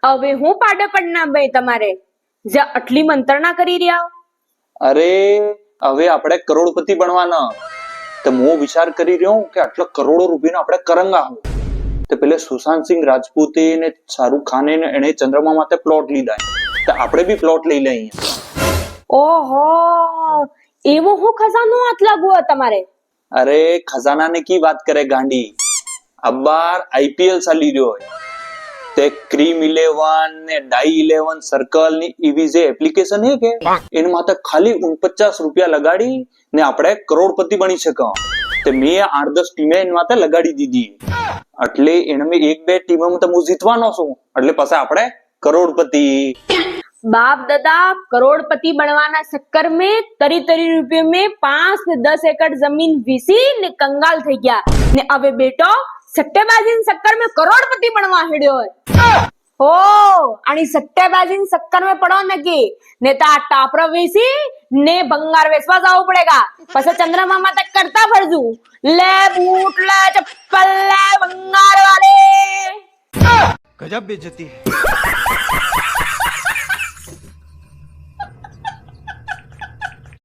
હવે હું પાડે પડના ભાઈ તમારે જે આટલી મંત્રણા કરી રહ્યા. અરે હવે આપણે કરોડપતિ બનવાના. તો હું વિચાર કરી રહ્યો હું કે આટલા કરોડો રૂપિયાનો આપણે કરંગા હું તો પેલે સુશાંત સિંહ રાજપૂતે ને શાહરુખ ખાને એને ચંદ્રમા માટે પ્લોટ લીધા તો આપણે બી પ્લોટ લઈ લઈએ. ઓહો, એવો હું ખજાનો હાથ લાગવો તમારે. અરે ખજાના ને કી વાત કરે ગાંડી. અબાર આઈપીએલ ચાલી રહ્યો હોય તે ક્રીમ 11 ને ડાઈ 11 સર્કલ ની એવી જે એપ્લિકેશન હે કે એના માટે ખાલી 49 રૂપિયા લગાડી ને આપણે કરોડપતિ બની શકો. તે મેં 8-10 ટીમે એના માટે લગાડી દીધી એટલે એને મેં 1-2 ટીમોમાં તો હું જીતવાનો છું એટલે પછી આપણે કરોડપતિ. बाप दादा करोड़पति बनवाना चक्कर में तरी रुपये में 5 से 10 एकड़ जमीन वीसी ने कंगाल થઈ ગયા ને હવે બેટો સટ્ટેબાજીના ચક્કર में करोड़पति बनवा હેડ્યો હોય. ઓ આની સટ્ટેબાજીના ચક્કર में પડો નકી ને તા ટાપરો વીસી ને ભંગાર વેચવા જાવું પડેગા. પછી ચંદ્રમા માં તક કરતા ફરજુ લે બૂટ લે ચપ્પલ લે ભંગાર વાલે. गजब बेइज्जती है.